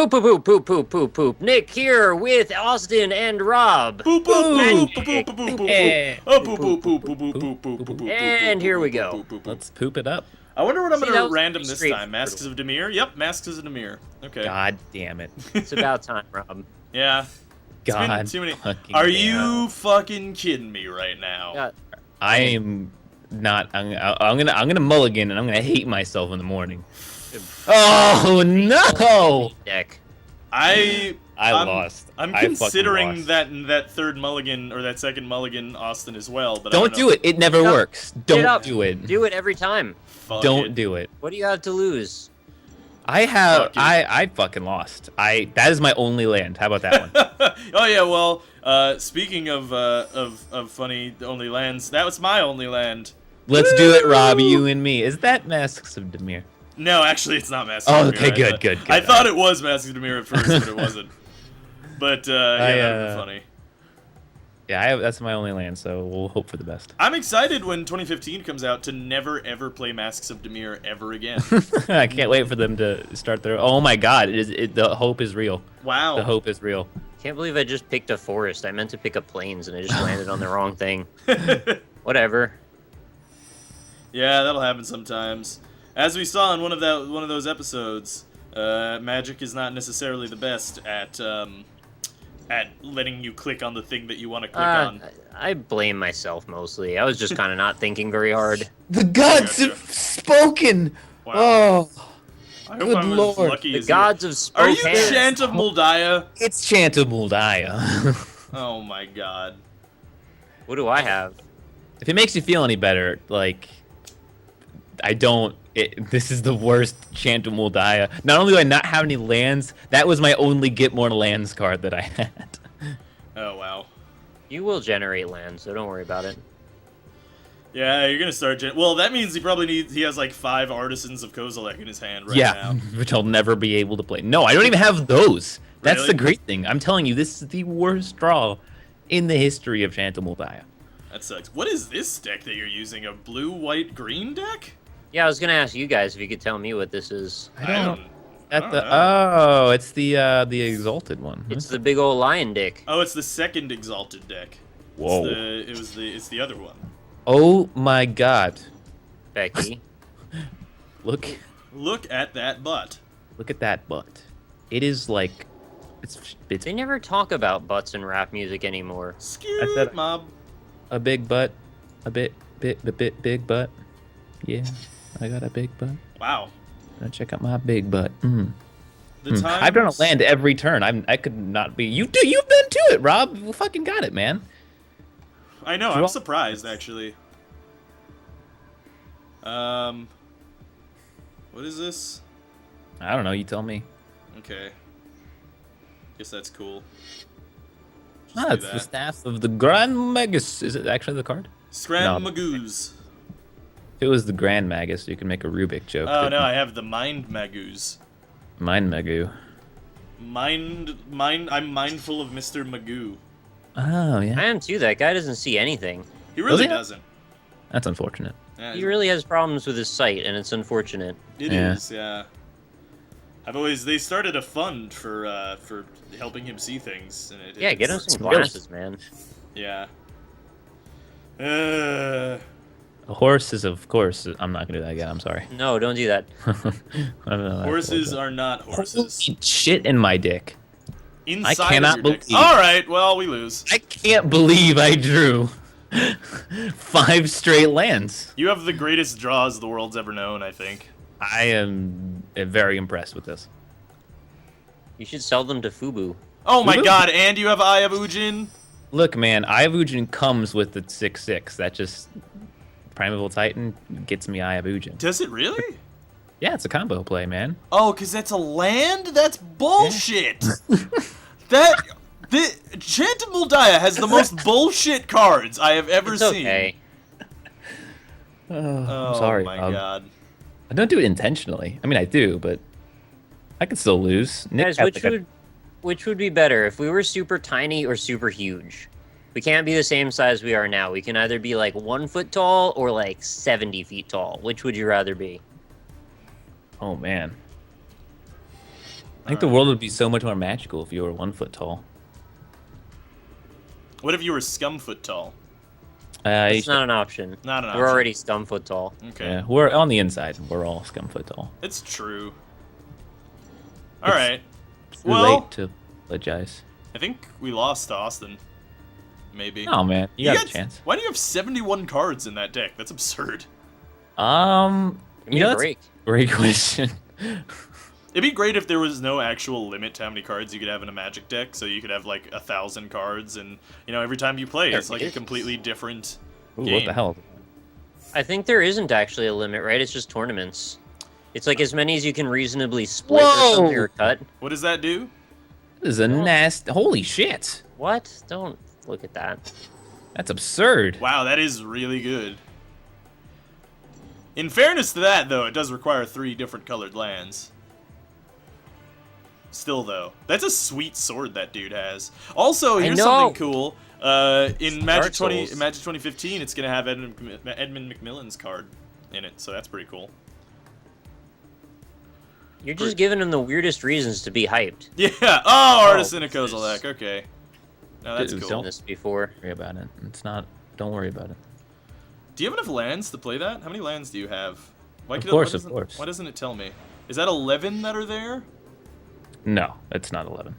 Poop, poop, poop, poop, poop, poop, poop. Nick here with Austin and Rob. Boop, boop, boop, boop, boop, boop, boop, Yeah. boop. Oh, boop, boop, boop, boop, boop, boop, boop, boop, boop, And here we go. boop, boop, boop. Let's poop it up. I wonder what I'm See, that gonna was random pretty this time. straightforward. Masks of Demir? Yep, Masks of Demir. Okay. God damn it. It's about time, Rob. Yeah. It's been God too many. fucking Are damn. you fucking kidding me right now? Yeah. I am not. I'm gonna mulligan and I'm gonna hate myself in the morning. Oh no! Deck. I'm lost. I'm I fucking considering lost. that third mulligan or that second mulligan, Austin as well. But Don't do it. It never Get up. works. Get Don't up. do it. Do it every time. Don't do it. What do you have to lose? I have. Fuck you. I fucking lost. That is my only land. How about that one? Oh yeah, well, speaking of funny only lands, that was my only land. Let's do it, Rob. You and me. Is that Masks of Demir? No, actually, it's not Masks Oh, of Demir. okay, good. I thought it was Masks of Demir at first, but it wasn't. But yeah, that would be funny. Yeah, that's my only land, so we'll hope for the best. I'm excited when 2015 comes out to never ever play Masks of Demir ever again. I can't wait for them to start their. Oh my God! The hope is real. Wow. The hope is real. Can't believe I just picked a forest. I meant to pick up plains and I just landed on the wrong thing. Whatever. Yeah, that'll happen sometimes. As we saw in one of those episodes, Magic is not necessarily the best at letting you click on the thing that you want to click on. I blame myself mostly. I was just kind of not thinking very hard. The gods Gotcha. have spoken. Wow. Oh, I hope good I'm lord. as lucky The as gods of Are you Spokane. Chant of Moldaya? it's Chant of Moldaya. Oh my god. What do I have? If it makes you feel any better, like, I don't. This is the worst Chant of Moldaya. Not only do I not have any lands, that was my only Get More Lands card that I had. Oh wow. You will generate land, so don't worry about it. Yeah, you're gonna start. Well, that means he has like 5 Artisans of Kozilek in his hand right Yeah, now. which I'll never be able to play. No, I don't even have those. That's Really? the great thing. I'm telling you, this is the worst draw in the history of Chant of Moldaya. That sucks. What is this deck that you're using? A blue, white, green deck? Yeah, I was gonna ask you guys if you could tell me what this is. I don't know. Oh, it's the exalted one. It's the big old lion dick. Oh, it's the second exalted deck. Whoa. It's the other one. Oh my God! Becky. Look Look at that butt. at that butt. It is like it's They never talk about butts in rap music anymore. Scoot said- mob. a big butt, a bit big butt. Yeah, I got a big butt. Wow. Now check out my big butt. Mm. The time I've done a land every turn. I could not be. You've been to it, Rob. You fucking got it, man. I know. I'm surprised actually. What is this? I don't know. You tell me. Okay. Guess that's cool. Just Ah, do it's the that. staff of the Grand Magus. Is it actually the card? Scram No. Magoos. If it was the Grand Magus, you could make a Rubik joke. Oh couldn't no, you? I have the Mind Magoos. Mine Magoo. I'm mindful of Mr. Magoo. Oh I yeah. am too. That guy doesn't see anything. He really he? doesn't. That's unfortunate. Yeah, He really has problems with his sight, and it's unfortunate. It Yeah. is, yeah. They started a fund for helping him see things. And Yeah, get him some really- glasses, man. Yeah. A horse is, of course. I'm not gonna do that again. I'm sorry. No, don't do that. I don't know. Horses are not horses. Holy shit in my dick. Inside cannot of your dick. believe- All right, well we lose. I can't believe I drew 5 straight lands. You have the greatest draws the world's ever known, I think. I am very impressed with this. You should sell them to Fubu. Oh my Woohoo. god, and you have Eye of Ujin? Look, man, Eye of Ujin comes with the 6/6. That just Primeval Titan gets me Eye of Ujin. Does it really? Yeah, it's a combo play, man. Oh, because that's a land? That's bullshit! Chant of Moldaya has the most bullshit cards I have ever It's seen. okay. Oh I'm sorry. my god. I don't do it intentionally. I mean, I do, but I could still lose. Nick Guys, had, like, a- which would be better if we were super tiny or super huge? We can't be the same size we are now. We can either be like 1 foot tall or like 70 feet tall. Which would you rather be? Oh man. I think the world would be so much more magical if you were 1 foot tall. What if you were Scumfoot tall? It's not an option. Not an option. We're already Scumfoot tall. Okay. Yeah, we're on the inside. We're all scumfoot tall. It's true. All right. Too Well, late to apologize. I think we lost to Austin. Maybe. Oh man, you got a chance. Why do you have 71 cards in that deck? That's absurd. Give me a that's break. a great question. It'd be great if there was no actual limit to how many cards you could have in a Magic deck, so you could have like 1,000 cards, and every time you play, it's like a completely different Ooh, game. what the hell? I think there isn't actually a limit, right? It's just tournaments. It's like as many as you can reasonably split or something or cut. What does that do? This is a nest. Holy shit! What? Don't look at that. That's absurd. Wow, that is really good. In fairness to that, though, it does require 3 different colored lands. Still, though, that's a sweet sword that dude has. Also, here's something cool. In Magic 2015, it's gonna have Edmund McMillan's card in it, so that's pretty cool. You're just giving him the weirdest reasons to be hyped. Yeah. Oh, Artisan of Kozilek. Okay. No, that's Dude, cool. Done this before. Don't worry about it. It's not. Don't worry about it. Do you have enough lands to play that? How many lands do you have? Why Of course. Why doesn't it tell me? Is that 11 that are there? No, it's not 11.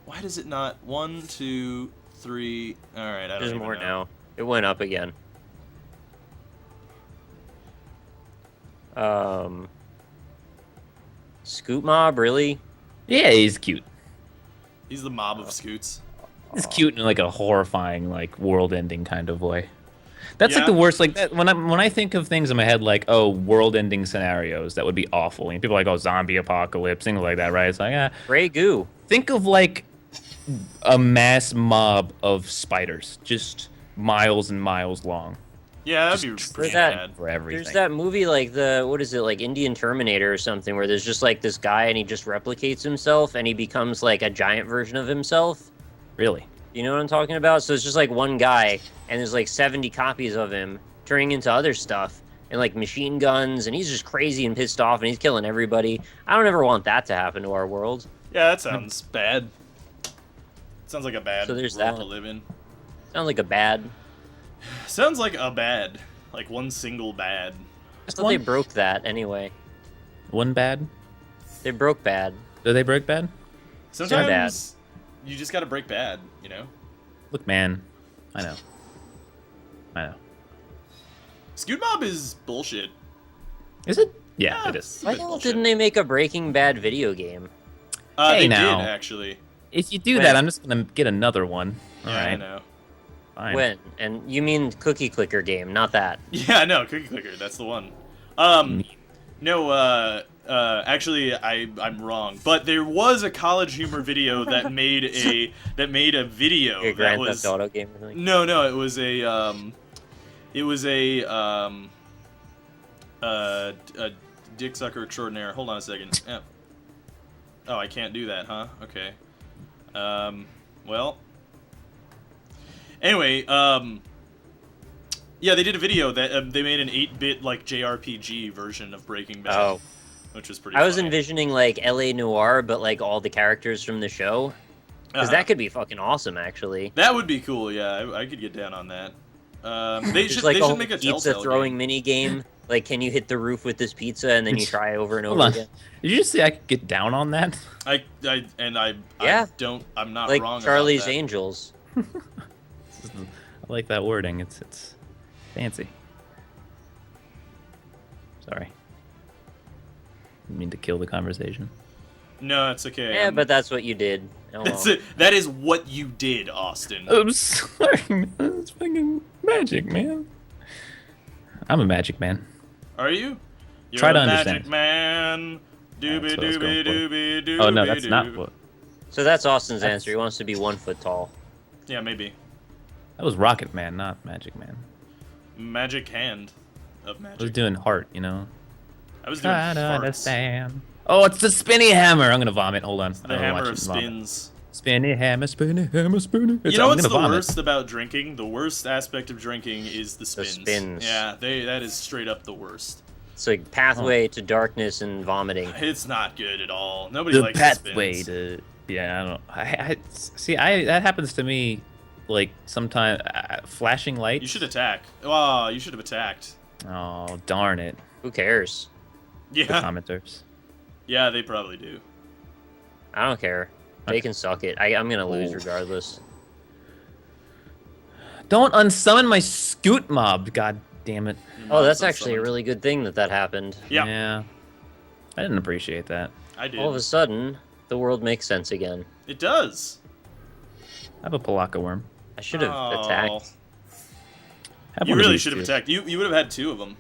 Why does it not? 1, 2, 3. All right, I don't There's even more know. now. It went up again. Scoot Mob, really? Yeah, he's cute. He's the mob of scoots. He's cute in like a horrifying, like world-ending kind of way. That's like Yeah. the worst. Like that when I think of things in my head, like world-ending scenarios that would be awful. And people are like zombie apocalypse, things like that, right? It's like Grey goo. think of like a mass mob of spiders, just miles and miles long. Yeah, that'd be Just pretty that- bad. For everything. There's that movie like what is it, like Indian Terminator or something, where there's just like this guy and he just replicates himself and he becomes like a giant version of himself. Really? You know what I'm talking about? So it's just like one guy and there's like 70 copies of him turning into other stuff and like machine guns, and he's just crazy and pissed off and he's killing everybody. I don't ever want that to happen to our world. Yeah, that sounds bad. Sounds like a bad So there's world that. to live in. Sounds like a bad. Sounds like a bad. Like one single bad. I thought they broke that anyway. One bad? They broke bad. Do they break bad? Sometimes you just gotta break bad, you know? Look, man. I know. Scoot Mob is bullshit. Is it? Yeah, Yeah, it it's is. a Why bit the hell bullshit. didn't they make a Breaking Bad video game? Hey, They now. did, actually. If you do When? that, I'm just gonna get another one. All Yeah, I right. know. Fine. When? And you mean Cookie Clicker game, not that. Yeah, no, Cookie Clicker, that's the one. No, actually, I'm wrong. But there was a College Humor video that made a video A that Grand was Theft Auto game or something. no, it was a dick sucker extraordinaire. Hold on a second. Yeah. Oh, I can't do that, huh? Okay. Well. Anyway, yeah, they did a video that they made an 8-bit like JRPG version of Breaking Bad, Oh. which was pretty. I was funny. envisioning like LA Noir, but like all the characters from the show. Because Uh-huh. that could be fucking awesome, actually. That would be cool. Yeah, I could get down on that. They Just should like they a should whole make a pizza Telltale throwing game. mini game. Like, can you hit the roof with this pizza, and then you try over and Hold over on. again? Did you just say I could get down on that? I Yeah. I'm not Like wrong Charlie's about that. Angels. I like that wording. It's fancy. Sorry. Didn't mean to kill the conversation. No, it's okay. Yeah, but that's what you did. Oh, that's well. it. That is what you did, Austin. I'm sorry, man. It's fucking magic, man. I'm a magic man. Are you? You're Try a to magic understand. man. Doobie That's what I was doobie going for. doobie doobie. Oh no, that's doo. not what. So that's Austin's That's- answer. He wants to be 1 foot tall. Yeah, maybe. That was Rocket Man, not Magic Man. Magic hand of I was magic. doing heart, you know. I was doing Try to farts. understand. Oh, it's the spinny hammer. I'm gonna vomit. Hold on. The hammer of spins. Spinny hammer, spinny hammer, spinny. You know I'm what's gonna the vomit. worst about drinking? The worst aspect of drinking is the spins. spins. Yeah, that is straight up the worst. It's like pathway to darkness and vomiting. It's not good at all. Nobody The likes pathway spins. to yeah. I don't know. That happens to me, like sometimes flashing lights. You should attack. Oh, you should have attacked. Oh darn it! Who cares? The Yeah. commenters. Yeah, they probably do. I don't care. They can suck it. I'm gonna lose Oh. regardless. Don't unsummon my scoot mob. God damn it. Oh, that's actually a really good thing that happened. Yeah. Yeah. I didn't appreciate that. I did. All of a sudden, the world makes sense again. It does. I have a Palaka worm. I should have attacked. Have You one of really these should have two. attacked. You would have had 2 of them.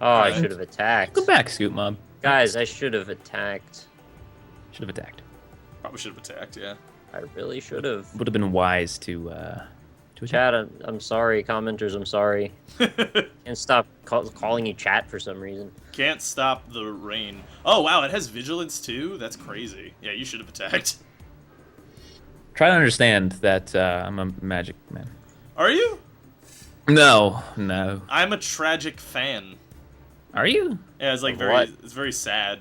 Oh, I Alright. should have attacked. Come back, scoot mob. Guys, I should have attacked. Should have attacked. Probably should have attacked. Yeah. I really should have. Would have been wise to attack. Chat, I'm sorry. Commenters, I'm sorry. And stop calling you chat for some reason. Can't stop the rain. Oh wow, it has vigilance too. That's crazy. Yeah, you should have attacked. Try to understand that I'm a magic man. Are you? No. I'm a tragic fan. Are you? Yeah, it's like Of very. what? It's very sad.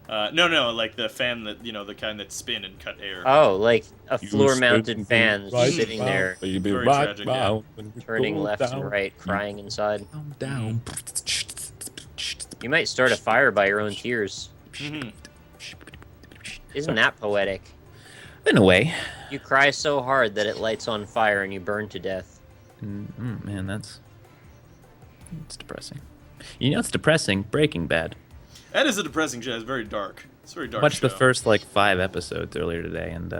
No, like the fan that the kind that spin and cut air. Oh, like a floor-mounted fan just sitting there, Very tragic, yeah. turning left and right, crying inside. Down. You might start a fire by your own tears. Mhm. Isn't that poetic? In a way. You cry so hard that it lights on fire and you burn to death. Man, that's depressing. You know it's depressing? Breaking Bad. That is a depressing show. It's very dark. It's a very dark. Watched the show. first like 5 episodes earlier today, and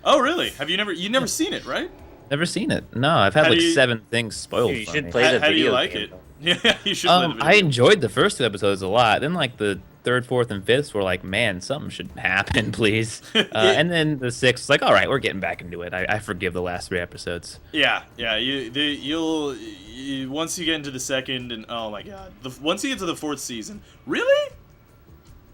Oh really? Have you never seen it, right? never seen it. No, I've had How like do you- 7 things spoiled. You for should me. play the How do you video like game, it? though. Yeah, you should. Play the video I game. enjoyed the first 2 episodes a lot. Then like the 3rd, 4th, and 5th were like, man, something should happen, please. And then the 6th was like, all right, we're getting back into it. I forgive the last 3 episodes. Yeah. You'll once you get into the second and oh my god, once you get to the 4th season, really?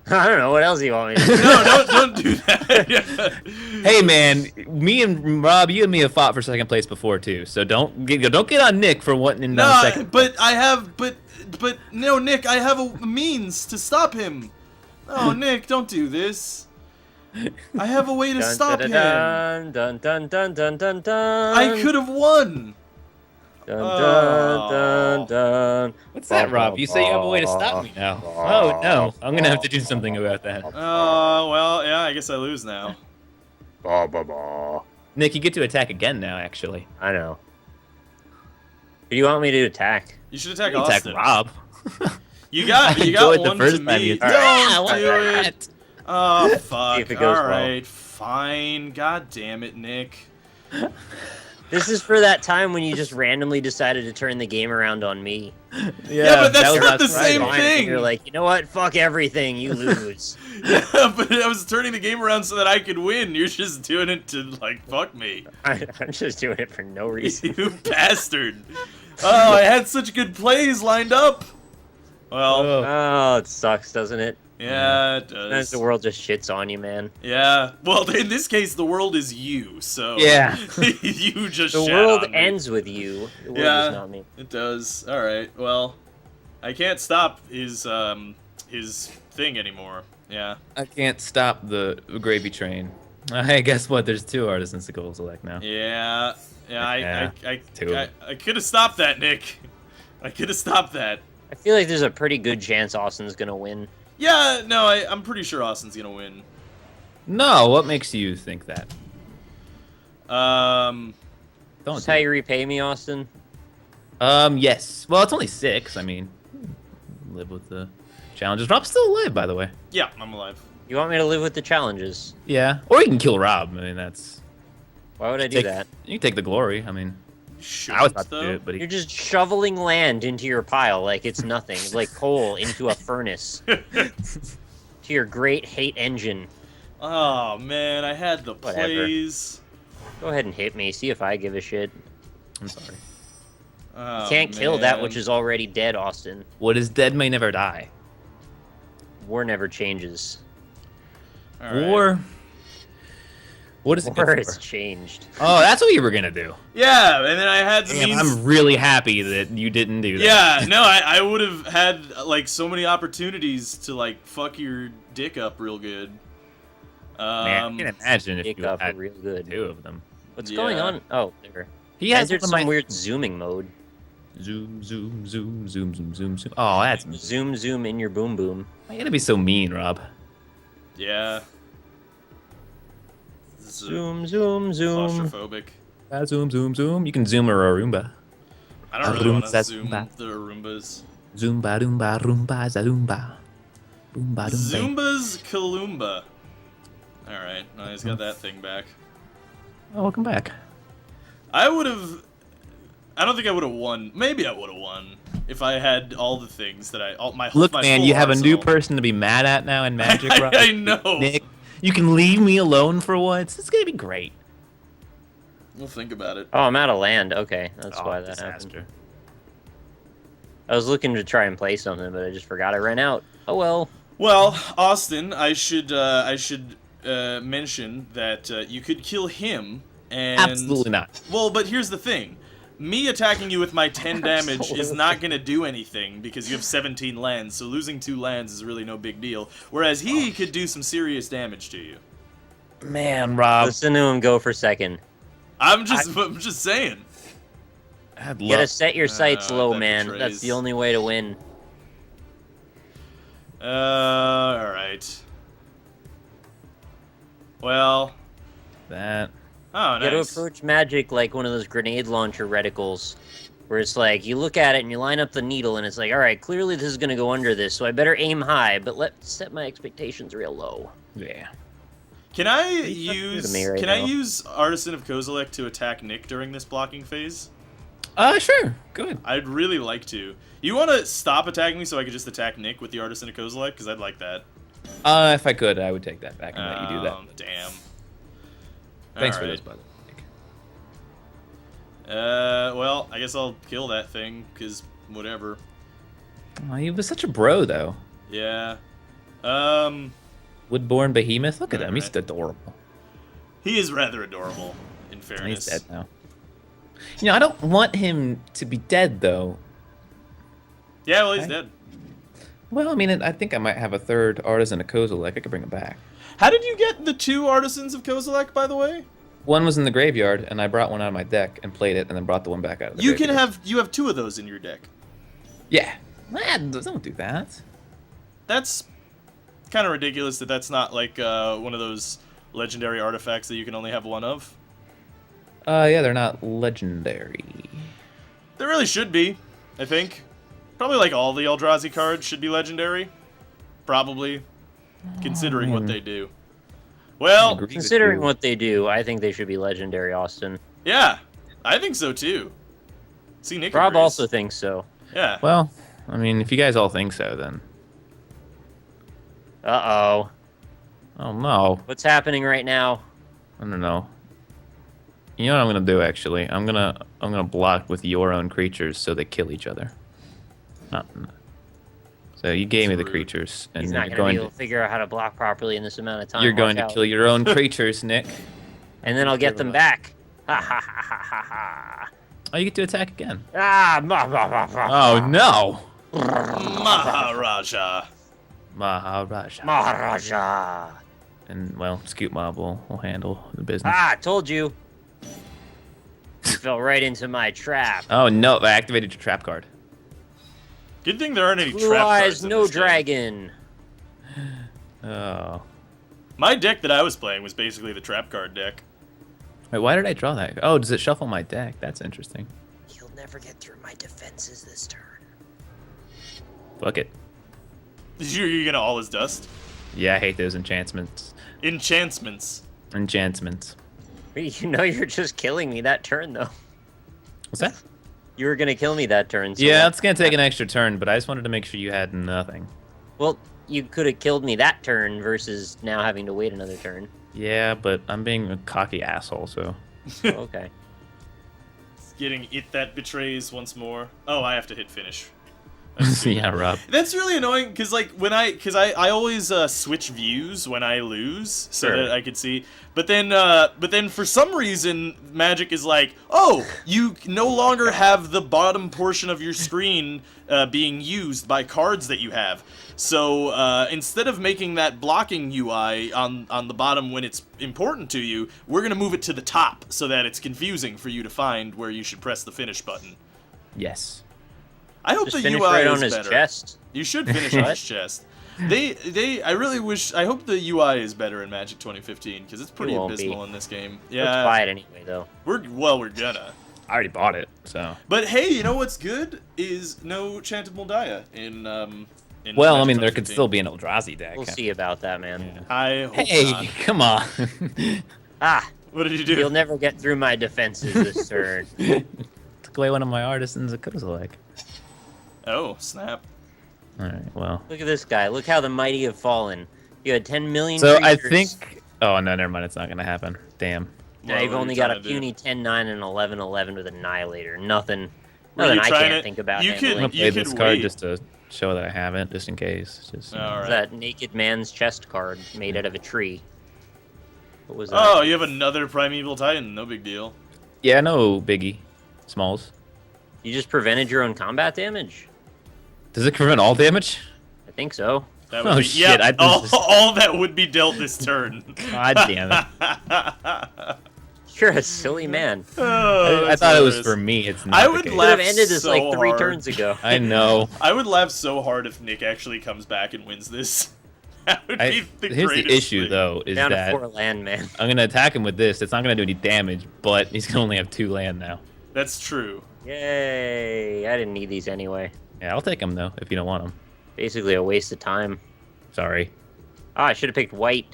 I don't know. What else do you want me to do? No, don't do that. Hey man, me and Rob, you and me have fought for 2nd place before too. So don't get on Nick for wanting in No, 2nd. but I have, but no, Nick, I have a means to stop him. Oh, Nick, don't do this. I have a way to stop him. Dun dun dun dun dun dun dun. I could have won. Dun dun dun dun. What's that, Rob? You say you have a way to stop me now. Oh no, I'm gonna have to do something about that. Oh, well, yeah, I guess I lose now. Nick, you get to attack again now. Actually, I know. Who do you want me to attack? You should attack you can Austin. attack Rob. You got enjoyed the one first to time me. you Don't attacked. do it. Oh, fuck. if it goes well. Alright, fine. God damn it, Nick. This is for that time when you just randomly decided to turn the game around on me. Yeah, but that's that was not the last Friday. same Fine, thing. You're like, you know what? Fuck everything. You lose. Yeah, but I was turning the game around so that I could win. You're just doing it to, like, fuck me. I'm just doing it for no reason. You bastard. Oh, I had such good plays lined up. Well, Oh, it sucks, doesn't it? yeah, it Sometimes does. the world just shits on you, man. Yeah. Well, in this case, the world is you, so... Yeah. You just The shat world on me. ends with you. The world Yeah. is not me. It does. Alright, well... I can't stop his thing anymore. Yeah. I can't stop the gravy train. Hey, guess what? There's 2 artisans to go select now. Yeah. Yeah, Two. I could have stopped that, Nick. I could have stopped that. I feel like there's a pretty good chance Austin's gonna win. Yeah, no, I'm pretty sure Austin's gonna win. No, what makes you think that? Um, Don't. That's how you repay me, Austin. Yes. Well, it's only 6. I mean, live with the challenges. Rob's still alive, by the way. yeah, I'm alive. You want me to live with the challenges? Yeah. Or you can kill Rob. I mean, that's. Why would I do take, that? You can take the glory. I mean, Should, I was about to though. do it, but You're just shoveling land into your pile like it's nothing, like coal into a furnace. To your great hate engine. Oh man, I had the Whatever. plays. Go ahead and hit me. See if I give a shit. I'm sorry. Oh, You can't kill that man. which is already dead, Austin. What is dead may never die. War never changes. All right. War. What is it good Or for? it's changed. Oh, that's what you were gonna do. Yeah, and then I had the Damn, means. I'm really happy that you didn't do that. Yeah, no, I would have had like so many opportunities to like fuck your dick up real good. Man, I can imagine if Dick you up had real good. 2 of them. What's going on? Oh, there. He has There's one of some my- weird zooming mode. Zoom, zoom, zoom, zoom, zoom, zoom, zoom. Oh, that's mean. Zoom in your boom boom. Why you gotta be so mean, Rob? Yeah. Zoom. Claustrophobic. Zoom, zoom, zoom. You can zoom a Roomba. I don't really want to Roomba, zoom Zumba. the Roombas. Zoomba, doomba, roomba, zaloomba. Boomba, doomba. Zumba's Kalumba. Alright, now he's got that thing back. Oh, welcome back. I don't think I would have won. Maybe I would have won if I had all the things that Look, my man, full you have a new arsenal. person to be mad at now in Magic, Rob. I know. Nick, you can leave me alone for once. It's gonna be great. We'll think about it. Oh, I'm out of land. Okay, that's Oh, why that disaster. happened. I was looking to try and play something, but I just forgot I ran out. Oh well. Well, Austin, I should mention that you could kill him and Absolutely not. Well, but here's the thing. Me attacking you with my 10 damage is not going to do anything because you have 17 lands, so losing 2 lands is really no big deal. Whereas he could do some serious damage to you. Man, Rob. Listen to him go for second. I'm just saying. I'd You gotta love. set your sights low, that man. betrays. That's the only way to win. Alright. Well. That. Oh, You gotta nice. approach magic like one of those grenade launcher reticles, where it's like, you look at it and you line up the needle, and it's like, alright, clearly this is gonna go under this, so I better aim high, but let's set my expectations real low. Yeah. Can I to me right I now. use Artisan of Kozilek to attack Nick during this blocking phase? Sure. Good. I'd really like to. You want to stop attacking me so I could just attack Nick with the Artisan of Kozilek? Because I'd like that. If I could, I would take that back and let you do that. Damn. Thanks for Alright. this, by the way. Well, I guess I'll kill that thing, because whatever. Oh, he was such a bro, though. Yeah. Woodborne Behemoth. Look at him. He's Alright. adorable. He is rather adorable, in He's fairness. dead now. You know, I don't want him to be dead, though. Yeah, well, he's Okay. dead. Well, I mean, I think I might have a third Artisan of Kozilek. I could bring it back. How did you get the 2 Artisans of Kozilek, by the way? One was in the graveyard, and I brought one out of my deck and played it, and then brought the one back out of the You can graveyard. you have 2 of those in your deck. Yeah. Don't do that. That's kind of ridiculous that that's not like one of those legendary artifacts that you can only have 1 of. Yeah, they're not legendary. There really should be, I think. Probably like all the Eldrazi cards should be legendary. Probably. Considering what man. they do. Well, Agree with Considering you. what they do, I think they should be legendary, Austin. yeah. I think so too. See, Nick Rob agrees. also thinks so. Yeah. Well, I mean, if you guys all think so, then. Uh-oh. Oh no. What's happening right now? I don't know. You know what I'm gonna do actually? I'm gonna block with your own creatures so they kill each other. Not. So you gave me the rude. creatures, and He's you're not going to going be able to figure out how to block properly in this amount of time. you're going Watch to out. kill your own creatures, Nick. And then I'll get them back. Ha ha ha ha ha ha. Oh, you get to attack again. Ah, bah, bah, bah, bah. Oh no, Maharaja. Maharaja. Maharaja. And well, Scoot Mob will handle the business. Ah, told you. You fell right into my trap. Oh no, I activated your trap card. Good thing there aren't any Blue trap eyes, cards in no this game. dragon. Oh. My deck that I was playing was basically the trap card deck. Wait, why did I draw that? Oh, does it shuffle my deck? That's interesting. You'll never get through my defenses this turn. Fuck it. You're gonna all his dust? Yeah, I hate those enchantments. Enchantments. Enchantments. You know you're just killing me that turn, though. What's that? You were gonna kill me that turn. So Yeah, it's gonna take an extra turn, but I just wanted to make sure you had nothing. Well, you could have killed me that turn versus now having to wait another turn. Yeah, but I'm being a cocky asshole, so. Oh, okay. Getting it that betrays once more. Oh, I have to hit finish. Yeah, Rob. That's really annoying because like I always switch views when I lose so Sure. that I could see. But then for some reason Magic is like, oh, you no longer have the bottom portion of your screen being used by cards that you have. So instead of making that blocking UI on the bottom when it's important to you, we're gonna move it to the top so that it's confusing for you to find where you should press the finish button. Yes. I hope Just the finish UI right is on his better. chest. You should finish on his chest. I hope the UI is better in Magic 2015 because it's pretty abysmal in this game. Yeah. Let's buy it anyway, though. We're gonna. I already bought it, so. But hey, you know what's good is no Chanted Moldiah in Well, Magic I mean, there 2015. could still be an Eldrazi deck. We'll see about that, man. Yeah. I hope Hey, not. come on. What did you do? You'll never get through my defenses this turn. Took away one of my artisans of Kozilek. Oh, snap. Alright, well. Look at this guy. Look how the mighty have fallen. You had 10 million So I creatures. think. Oh, no, never mind. It's not going to happen. Damn. Now What you've were you only got a trying to do? puny 10-9 and 11-11 with Annihilator. Nothing Were I you trying can't to- think about you I'm handling. going to You play could this card wait. just to show that I haven't, just in case. Just, All right. That naked man's chest card made out of a tree. What was that? Oh, you have another Primeval Titan. No big deal. Yeah, no biggie. Smalls. You just prevented your own combat damage? Does it prevent all damage? I think so. That would Oh, be, shit, Yeah, I just- all that would be dealt this turn. God damn it. You're a silly man. Oh, I that's thought it was hilarious. for me. It's not. I the would case. Could have laugh ended this like so 3 hard. turns ago. I know. I would laugh so hard if Nick actually comes back and wins this. That would be the Here's greatest the issue, thing. though, is Down to that 4 land, man. I'm going to attack him with this. It's not going to do any damage, but he's going to only have 2 land now. That's true. Yay! I didn't need these anyway. Yeah, I'll take him, though, if you don't want him. Basically a waste of time. Sorry. Ah, I should have picked white.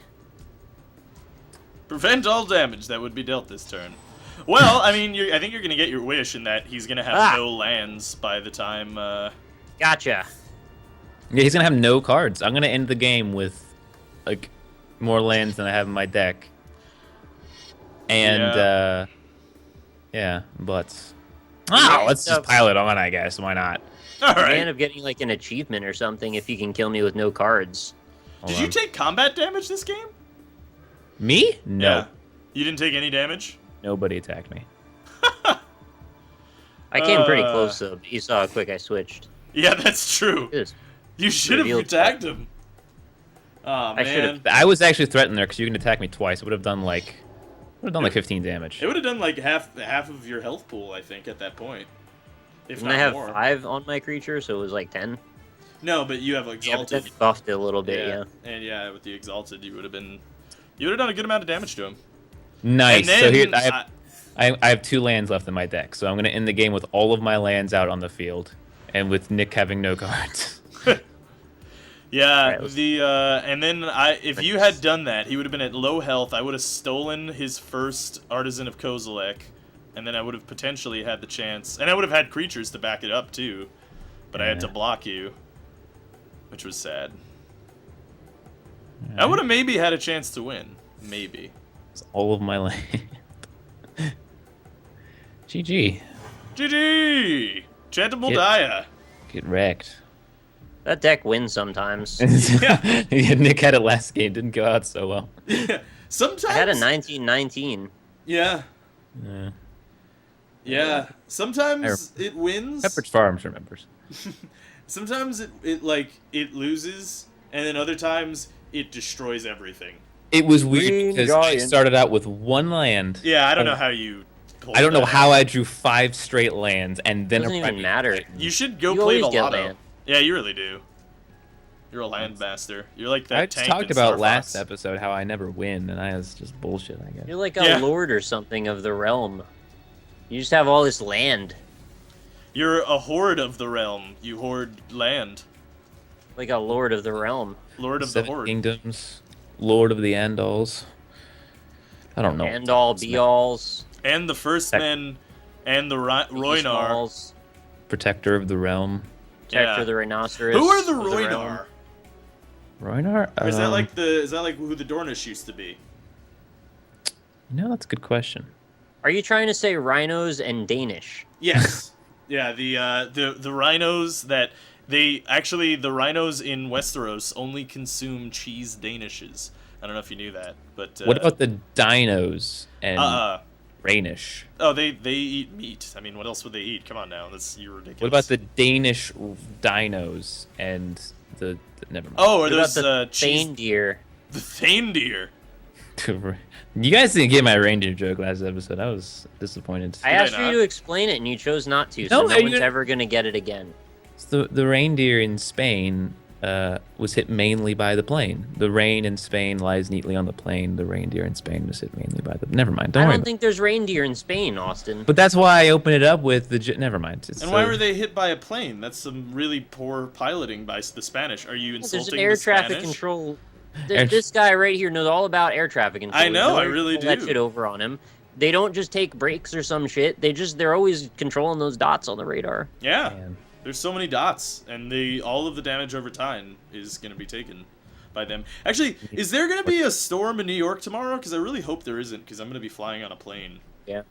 Prevent all damage that would be dealt this turn. Well, I mean, I think you're going to get your wish in that he's going to have no lands by the time... Gotcha. Yeah, he's going to have no cards. I'm going to end the game with, like, more lands than I have in my deck. And, yeah, butts. Oh, let's just pile it on, I guess. Why not? All You may right. end up getting like an achievement or something if you can kill me with no cards. Hold Did you on. take combat damage this game? Me? No. Yeah. You didn't take any damage? Nobody attacked me. I came pretty close though. But you saw how quick I switched. Yeah, that's true. It was- You should have Revealed attacked him. Oh, I should've- man. I was actually threatened there because you can attack me twice. It would have done like 15 damage. It would have done like half of your health pool, I think, at that point. If Didn't not I have more. 5 on my creature, so it was like 10? No, but you have Yeah, but exalted. then it buffed it a little bit, yeah. And yeah, with the exalted, you would have done a good amount of damage to him. Nice. And then, So here I have 2 lands left in my deck, so I'm gonna end the game with all of my lands out on the field, and with Nick having no cards. yeah, Right, let's- and then if you had done that, he would have been at low health. I would have stolen his first Artisan of Kozilek, and then I would have potentially had the chance, and I would have had creatures to back it up too, but I had to Yeah. block you, which was sad. I would have maybe had a chance to win, maybe. It's all of my land. GG. GG! Chanted Moldiah! Get wrecked. That deck wins sometimes. Yeah. Nick had it last game. Didn't go out so well. Sometimes. I had a 19-19. Yeah. Yeah. Yeah. Sometimes it wins. Pepperidge Farms remembers. Sometimes it loses, and then other times it destroys everything. It was weird Green because I Giant. started out with 1 land. Yeah, I don't know how you. I don't know how I drew 5 straight lands and then Doesn't a even Primeval matter. Titan. You should go You play the always get lotto. land. Yeah, you really do. You're a land master. You're like that I just tank talked in about Star last Fox. episode how I never win, and I was just bullshit, I guess. You're like a Yeah. lord or something of the realm. You just have all this land. You're a horde of the realm. You hoard land. Like a lord of the realm. Lord of the 7 horde. Kingdoms, Lord of the Andals. I don't know. End all be alls. And the first men and the Roinar. Smalls, Protector of the Realm. Protector Yeah. the Rhinoceros. Who are the of realm. Roinar? Roinar? Or is that like who the Dornish used to be? No, that's a good question. Are you trying to say rhinos and Danish? Yes. Yeah, the rhinos that The rhinos in Westeros only consume cheese danishes. I don't know if you knew that, but What about the dinos and Rhaenish? Oh, they eat meat. I mean, what else would they eat? Come on now, you're ridiculous. What about the Danish dinos and the never mind. Oh, are What those about the cheese? reindeer? The Thaindeer. You guys didn't get my reindeer joke last episode. I was disappointed. I asked you to explain it, and you chose not to, so No, no one's ever going to get it again. The reindeer in Spain was hit mainly by the plane. The rain in Spain lies neatly on the plane. The reindeer in Spain was hit mainly by the... Never mind. I Don't worry. don't think there's reindeer in Spain, Austin. But that's why I opened it up with the... Never mind. And why were they hit by a plane? That's some really poor piloting by the Spanish. Are you insulting There's an air the traffic Spanish? control... This guy right here knows all about air traffic control. I know, I Don't really pull that do. shit over on him. They don't just take breaks or some shit. They're always controlling those dots on the radar. Yeah. Man. There's so many dots, and all of the damage over time is going to be taken by them. Actually, is there going to be a storm in New York tomorrow? Because I really hope there isn't, because I'm going to be flying on a plane. Yeah.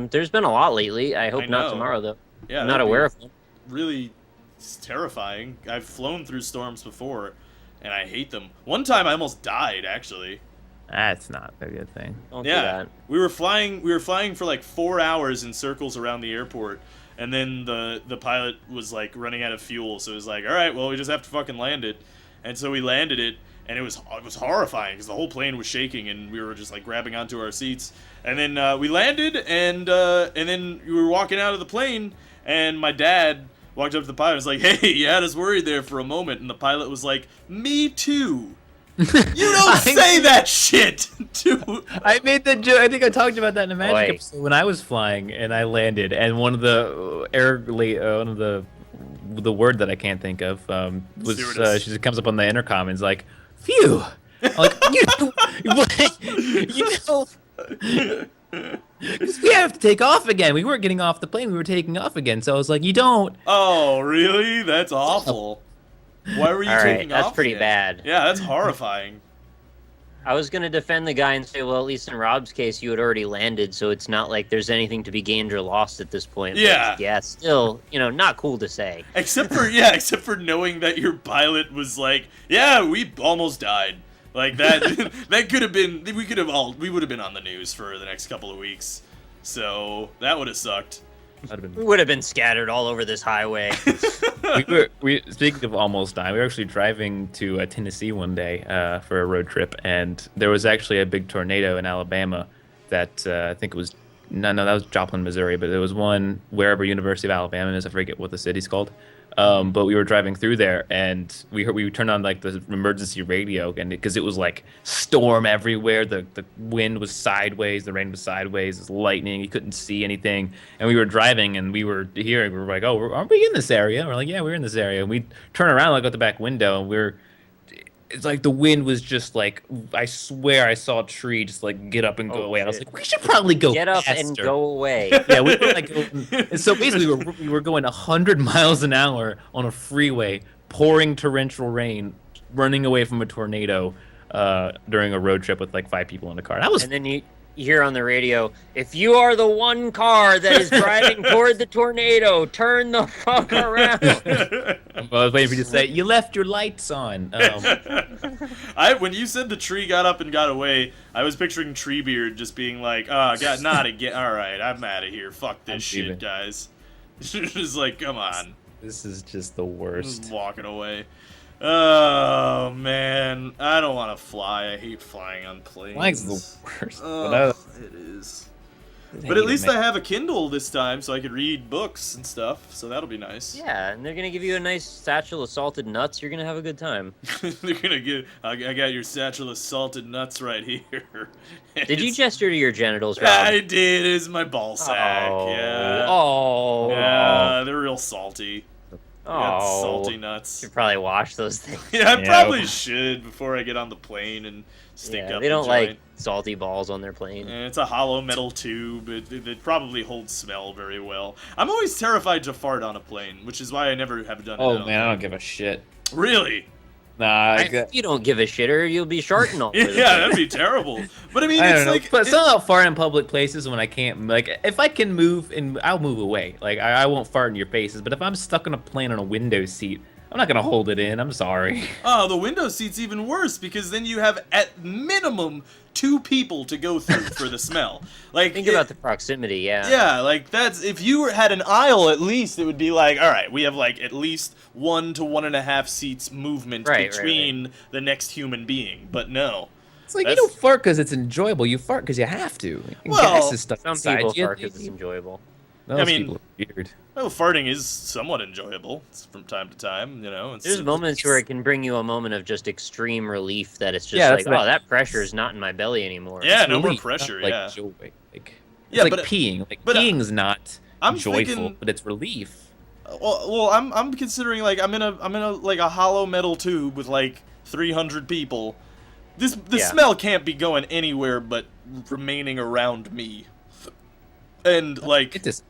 There's been a lot lately. I hope I not know. tomorrow, though. Yeah, I'm not that'd be aware of one. Really terrifying. I've flown through storms before, and I hate them. One time I almost died, actually. That's not a good thing. Don't do Yeah, that. we were flying for like 4 hours in circles around the airport, and then the pilot was like running out of fuel, so it was like, all right, well, we just have to fucking land it. And so we landed it, and it was horrifying because the whole plane was shaking, and we were just like grabbing onto our seats. And then we landed, and then we were walking out of the plane, and my dad walked up to the pilot and was like, hey, you had us worried there for a moment. And the pilot was like, me too. You don't say that shit to... I made the joke. I think I talked about that in the Magic Boy. episode when I was flying and I landed, and one of the one of the word that I can't think of was Stewardess. she comes up on the intercom and is like, "Phew!" I'm like, you know, because we have to take off again. We weren't getting off the plane. We were taking off again. So I was like, you don't. Oh, really? That's awful. Why were you All right, taking off? that's pretty again? bad. Yeah, that's horrifying. I was going to defend the guy and say, well, at least in Rob's case, you had already landed, so it's not like there's anything to be gained or lost at this point. But Yeah. yeah, still, not cool to say. Except for knowing that your pilot was like, yeah, we almost died. Like that that could have been we would have been on the news for the next couple of weeks. So that would have sucked. We would have been scattered all over this highway. we speaking of almost dying, we were actually driving to Tennessee one day for a road trip, and there was actually a big tornado in Alabama that I think it was that was Joplin, Missouri, but there was one wherever University of Alabama is. I forget what the city's called. But we were driving through there, and we turned on like the emergency radio, and because it was like storm everywhere, the wind was sideways, the rain was sideways, there's lightning, you couldn't see anything, and we were driving, and we were like, oh, aren't we in this area? We're like, yeah, we're in this area, and we turn around, like out the back window, and it's like the wind was just like, I swear I saw a tree just like get up and go away. I was shit. like, we should probably go Get up faster. and go away. Yeah, we were like, and so basically we were going 100 miles an hour on a freeway, pouring torrential rain, running away from a tornado during a road trip with like 5 people in the car. That was And then you hear on the radio, if you are the one car that is driving toward the tornado, turn the fuck around. I was waiting for you to say, you left your lights on. When you said the tree got up and got away, I was picturing Treebeard just being like, oh, God, not again. All right, I'm out of here. Fuck this shit, leaving. guys. Just like, come on. This is just the Just worst. walking away. Oh, man. I don't want to fly. I hate flying on planes. Flying's the worst. Oh, it is. But at least I have a Kindle this time, so I could read books and stuff, so that'll be nice. Yeah, and they're going to give you a nice satchel of salted nuts. You're going to have a good time. They're gonna give. I got your satchel of salted nuts right here. Did you gesture to your genitals, Rob? I did. It's my ball sack. Oh. Yeah. Oh. Yeah, they're real salty. I got Oh. salty nuts. Should probably wash those things. Yeah, I Yeah. probably should before I get on the plane and stick Yeah, up. they the don't joint. like salty balls on their plane. And it's a hollow metal tube. It probably holds smell very well. I'm always terrified to fart on a plane, which is why I never have done it. Oh on a man, I plane. don't give a shit. Really? Nah, You don't give a shit, or you'll be sharting all over the Yeah, place. that'd be terrible. But I mean, I it's don't know. like But some out fart in public places when I can't. Like, if I can move, and I'll move away. Like, I won't fart in your faces. But if I'm stuck on a plane on a window seat, I'm not gonna hold it in. I'm sorry. oh, the window seat's even worse because then you have at minimum 2 people to go through for the smell. Like, Think about the proximity, yeah. Yeah, like that's if you had an aisle at least, it would be like, all right, we have like at least 1 to 1.5 seats movement between the next human being. But no, It's like you don't fart because it's enjoyable. You fart because you have to. Well, gas is stuck Some inside people you. fart because it's enjoyable. Those mean- people are weird. well, farting is somewhat enjoyable from time to time. You know, There's moments where it can bring you a moment of just extreme relief that it's just Yeah, like, that's right. oh, that pressure is not in my belly anymore. Yeah, It's no more relief, pressure. not, like, Yeah, joy. Like, Yeah, it's but- like peeing. Like but, peeing's not I'm joyful, thinking- but it's relief. well, I'm considering like I'm in a like a hollow metal tube with like 300 people. The Yeah. smell can't be going anywhere but remaining around me, and like It just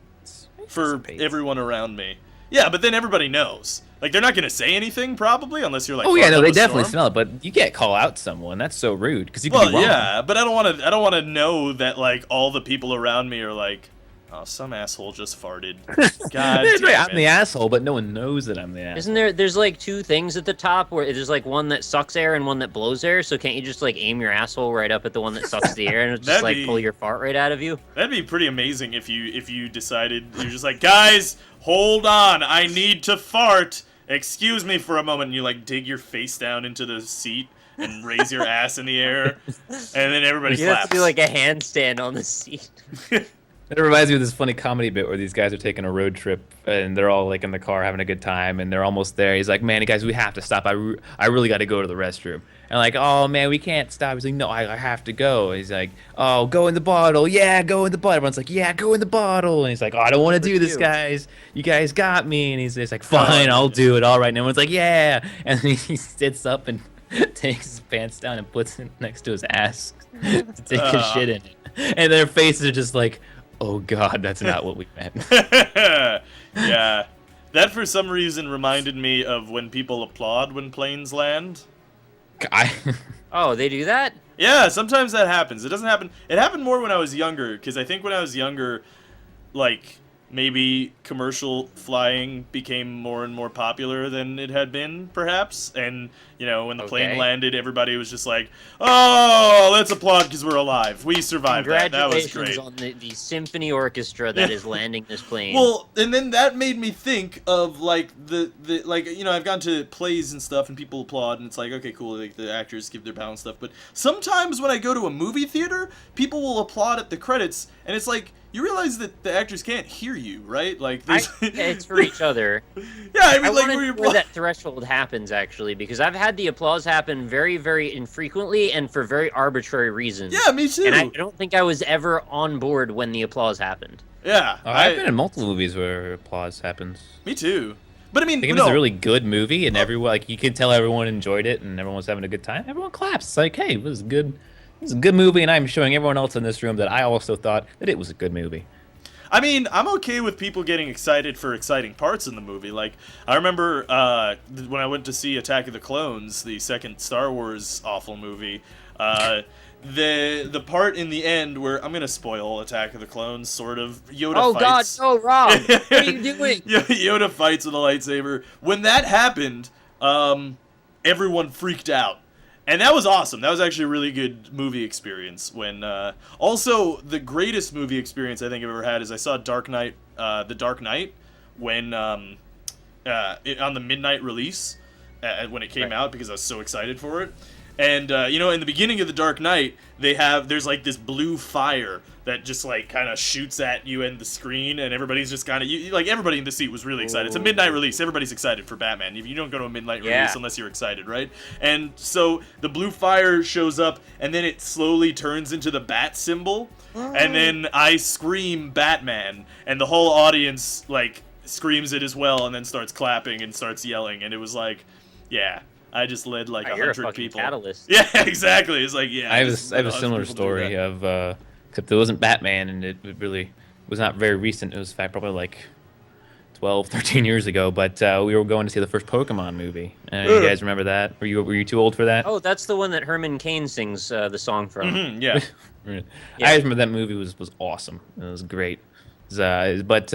for everyone around me. Yeah, but then everybody knows. Like they're not gonna say anything probably unless you're like. Oh yeah, farting no, up they a definitely storm. smell it. But you can't call out someone. That's so rude because you can Well, be wrong. yeah, but I don't want to know that like all the people around me are like, oh, some asshole just farted. God That's damn right. I'm it. the asshole, but no one knows that I'm the asshole. Isn't there's like 2 things at the top where there's like one that sucks air and one that blows air, so can't you just like aim your asshole right up at the one that sucks the air and it'll just That'd like be- pull your fart right out of you? That'd be pretty amazing if you decided you're just like, guys, hold on, I need to fart. Excuse me for a moment. And you like dig your face down into the seat and raise your ass in the air, and then everybody You have claps. to do like a handstand on the seat. It reminds me of this funny comedy bit where these guys are taking a road trip and they're all like in the car having a good time and they're almost there. He's like, "Man, guys, we have to stop. I really got to go to the restroom." And like, "Oh man, we can't stop." He's like, "No, I have to go." He's like, "Oh, go in the bottle." "Yeah, go in the bottle." Everyone's like, "Yeah, go in the bottle." And he's like, "Oh, I don't want to do this, guys. You guys got me." And he's like, "Fine, I'll do it. All right." And everyone's like, "Yeah." And then he sits up and takes his pants down and puts it next to his ass to take his shit in it. And their faces are just like, "Oh God, that's not what we meant." Yeah, that for some reason reminded me of when people applaud when planes land. Oh, they do that? Yeah, sometimes that happens. It doesn't happen. It happened more when I was younger, because I think when I was younger, like, maybe commercial flying became more and more popular than it had been, perhaps. And, you know, when the plane landed, everybody was just like, oh, let's applaud because we're alive. We survived that. That was great. Congratulations on the symphony orchestra that is landing this plane. Well, and then that made me think of like the like, you know, I've gone to plays and stuff and people applaud and it's like, okay, cool, like the actors give their bow and stuff, but sometimes when I go to a movie theater, people will applaud at the credits and it's like, you realize that the actors can't hear you, right? Like it's for each other. Yeah, I mean, like where that threshold happens actually, because I've had the applause happen very, very infrequently and for very arbitrary reasons. Yeah, me too. And I don't think I was ever on board when the applause happened. Yeah, I've been in multiple movies where applause happens. Me too. But I mean, if it's a really good movie and everyone, like, you can tell everyone enjoyed it and everyone was having a good time, everyone claps. It's like, hey, it was good. It was a good movie, and I'm showing everyone else in this room that I also thought that it was a good movie. I mean, I'm okay with people getting excited for exciting parts in the movie. Like, I remember when I went to see Attack of the Clones, the second Star Wars awful movie, the part in the end where, I'm going to spoil Attack of the Clones, sort of, Yoda fights. Oh, God, no, Rob! What are you doing? Yoda fights with a lightsaber. When that happened, everyone freaked out. And that was awesome. That was actually a really good movie experience. When also, the greatest movie experience I think I've ever had is I saw The Dark Knight, when on the midnight release when it came out, because I was so excited for it. And you know, in the beginning of The Dark Knight, there's like this blue fire that just like kind of shoots at you and the screen, and everybody's just kind of like, everybody in the seat was really excited. It's a midnight release. Everybody's excited for Batman. You don't go to a midnight release unless you're excited, right? And so the blue fire shows up, and then it slowly turns into the bat symbol, and then I scream Batman, and the whole audience like screams it as well, and then starts clapping and starts yelling, and it was like, yeah. I just led like 100 people. Catalyst. Yeah, exactly. It's like, yeah. I have a similar story of, except it wasn't Batman, and it really was not very recent. It was, in fact, probably like 12, 13 years ago, but we were going to see the first Pokemon movie. You guys remember that? Were you too old for that? Oh, that's the one that Herman Cain sings the song from. Mhm, yeah. Yeah. Yeah. I remember that movie was awesome. It was great. But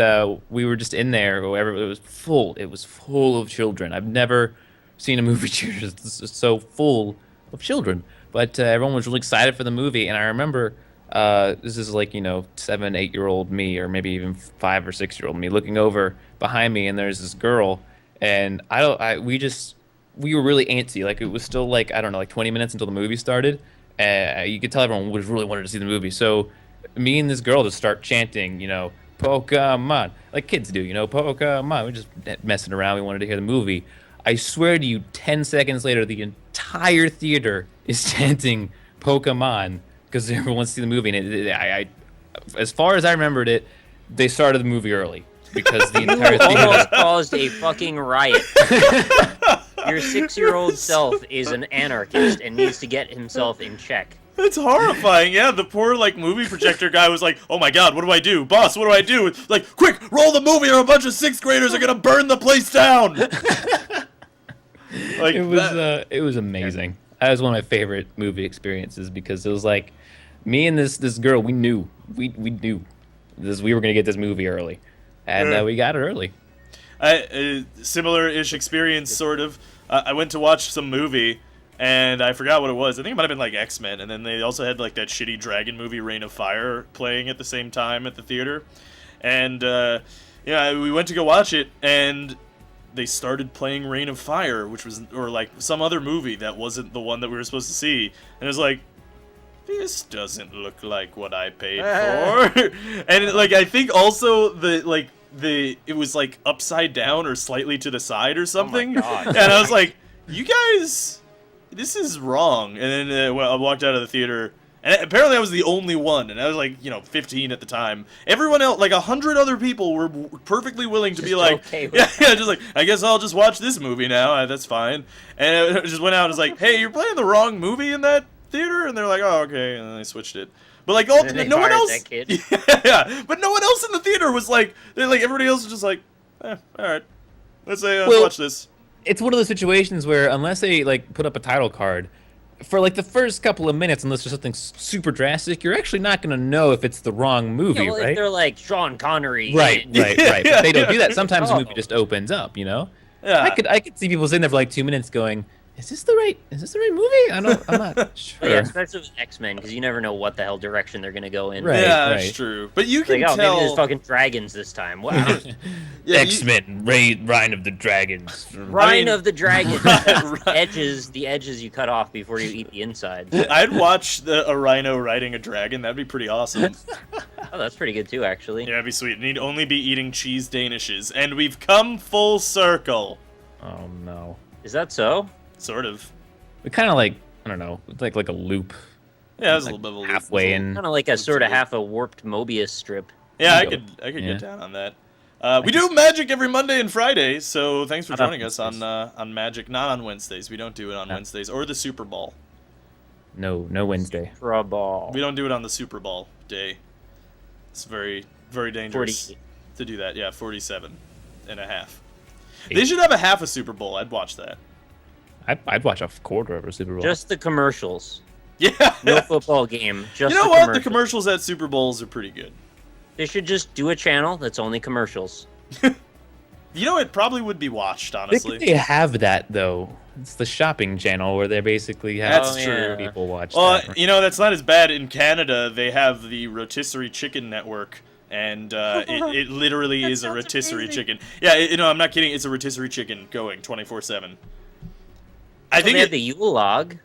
we were just in there. Wherever it was full. It was full of children. I've never seen a movie theater so full of children. But everyone was really excited for the movie, and I remember this is like 7, 8-year-old me, or maybe even 5 or 6-year-old me, looking over behind me, and there's this girl, and we were really antsy. Like, it was still like, I don't know, like 20 minutes until the movie started. You could tell everyone was really wanted to see the movie. So me and this girl just start chanting, Pokemon, like kids do, Pokemon. We're just messing around. We wanted to hear the movie. I swear to you, 10 seconds later, the entire theater is chanting Pokemon because everyone wants to see the movie. And as far as I remembered it, they started the movie early because the entire You almost theater. caused a fucking riot. Your 6-year-old self is an anarchist and needs to get himself in check. That's horrifying. Yeah, the poor movie projector guy was like, "Oh my God, what do I do, boss? What do I do?" Like, quick, roll the movie, or a bunch of 6th graders are gonna burn the place down. Like, It was amazing. That was one of my favorite movie experiences because it was like me and this girl. We knew we were gonna get this movie early, and we got it early. Similar-ish experience, sort of. I went to watch some movie, and I forgot what it was. I think it might have been like X-Men, and then they also had like that shitty dragon movie, Reign of Fire, playing at the same time at the theater. And we went to go watch it, and they started playing Reign of Fire, or like some other movie that wasn't the one that we were supposed to see. And it was like, this doesn't look like what I paid for. And like, I think also it was like upside down or slightly to the side or something. Oh my God. And I was like, you guys, this is wrong. And then I walked out of the theater, and apparently I was the only one, and I was like, 15 at the time. Everyone else, like 100 other people, were perfectly willing to be like, okay with yeah, just like, I guess I'll just watch this movie now. That's fine. And I just went out and was like, hey, you're playing the wrong movie in that theater? And they're like, oh, okay. And then they switched it. But like, And then they no one fired else. that kid. Yeah, but no one else in the theater was like, everybody else was just like, all right, let's Well, watch this. It's one of those situations where unless they like put up a title card for like the first couple of minutes, unless there's something super drastic, you're actually not going to know if it's the wrong movie, Yeah, well, right? if they're like Sean Connery. Right. Yeah, But they don't yeah. do that. Sometimes the Oh. movie just opens up, Yeah. I could see people sitting there for like 2 minutes going, Is this the right movie? I'm not But sure. yeah, especially with X-Men, because you never know what the hell direction they're gonna go in. Right. Yeah, that's true. But you can Like, oh, tell. maybe there's fucking dragons this time. Wow. Yeah, X-Men, Reign of the Dragons. Rhine of the Dragon. Right. The edges you cut off before you eat the inside. I'd watch a rhino riding a dragon. That'd be pretty awesome. Oh, that's pretty good too, actually. Yeah, that'd be sweet. And he'd only be eating cheese danishes. And we've come full circle. Oh no. Is that so? Sort of. We kind of like, I don't know, it's like a loop. Yeah, it was Like a little bit of a loop. halfway in. Kind of like a sort of half a warped Mobius strip. Yeah, I Yeah. could Yeah. get down on that. We do Magic every Monday and Friday, so thanks for Not on joining us on Magic. Not on Wednesdays. We don't do it on Wednesdays or the Super Bowl. No Wednesday. Trouble. We don't do it on the Super Bowl day. It's very, very dangerous 40. to do that. Yeah, 47 and a half. They should have a half a Super Bowl. I'd watch that. I'd watch a quarter of a Super Bowl. Just the commercials. Yeah. No football game. Just You know the what? commercials. The commercials at Super Bowls are pretty good. They should just do a channel that's only commercials. You know, it probably would be watched, honestly. They have that though. It's the shopping channel where they basically have That's true. people watch Well, that. you know, that's not as bad. In Canada, they have the Rotisserie Chicken Network, and it literally is a sounds rotisserie amazing. chicken. Yeah, I'm not kidding. It's a rotisserie chicken going 24/7. I So think they have it the Yule log.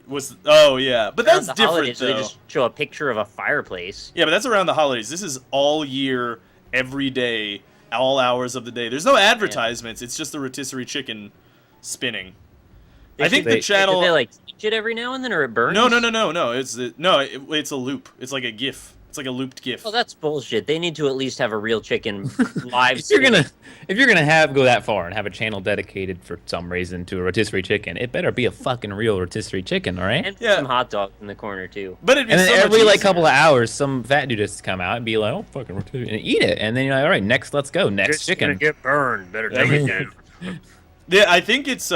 was. Oh yeah, but that's Around the different holidays, though. They just show a picture of a fireplace. Yeah, but that's around the holidays. This is all year, every day, all hours of the day. There's no advertisements. It's just the rotisserie chicken spinning. I think the They- channel. Do they like teach it every now and then, or it burns? No. It's a loop. It's like a GIF. It's like a looped GIF. Well, that's bullshit. They need to at least have a real chicken live. If you're gonna go that far and have a channel dedicated for some reason to a rotisserie chicken, it better be a fucking real rotisserie chicken, all right? And Yeah. some hot dogs in the corner too. But it'd be And then so much every like easier. couple of hours, some fat dude has to come out and be like, "Oh, fucking rotisserie," and eat it. And then you're like, "All right, next, let's go, next chicken." get burned. Better take it down. Yeah, I think it's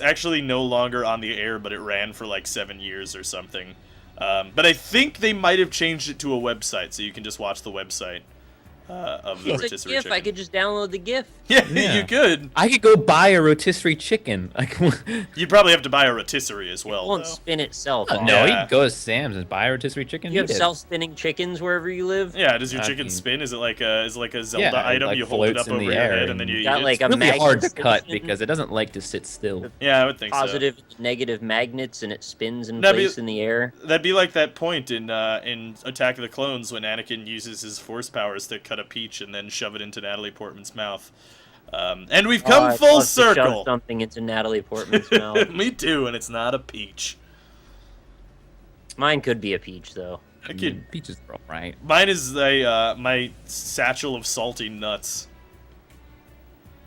actually no longer on the air, but it ran for like 7 years or something. But I think they might have changed it to a website, so you can just watch the website of the It's a rotisserie GIF. chicken. I could just download the GIF. Yeah, Yeah. you could. I could go buy a rotisserie chicken. Like, You'd probably have to buy a rotisserie as It well, won't though. spin itself. no, off. Yeah. you can go to Sam's and buy a rotisserie chicken. You and have eat it. self-spinning chickens wherever you live. Yeah, does your I chicken mean- spin? Is it like a Zelda Yeah, it, item? like, You hold it floats up in over the your air head and then and you eat got, it? like, a It's really hard to magnet cut station. because it doesn't like to sit still. Yeah, I would think Positive and negative magnets, and it spins in That'd be- place in the air. so. That'd be like that point in Attack of the Clones when Anakin uses his force powers to cut a peach and then shove it into Natalie Portman's mouth. And we've come I'd full love to shove circle. something into Natalie Portman's mouth. Me too, and it's not a peach. Mine could be a peach, though. I could, Peaches are all right. mine is my satchel of salty nuts.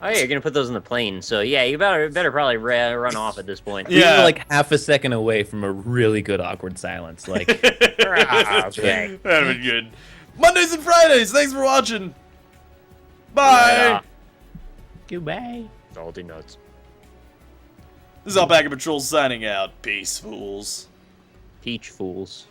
Oh yeah, you're gonna put those in the plane. So yeah, you better probably run off at this point. We Yeah. were like half a second away from a really good awkward silence. Like, Okay. That'd be good. Mondays and Fridays. Thanks for watching. Bye. Yeah. goodbye. Salty nuts. This is Alpaca Patrol signing out. Peace, fools. Peach fools.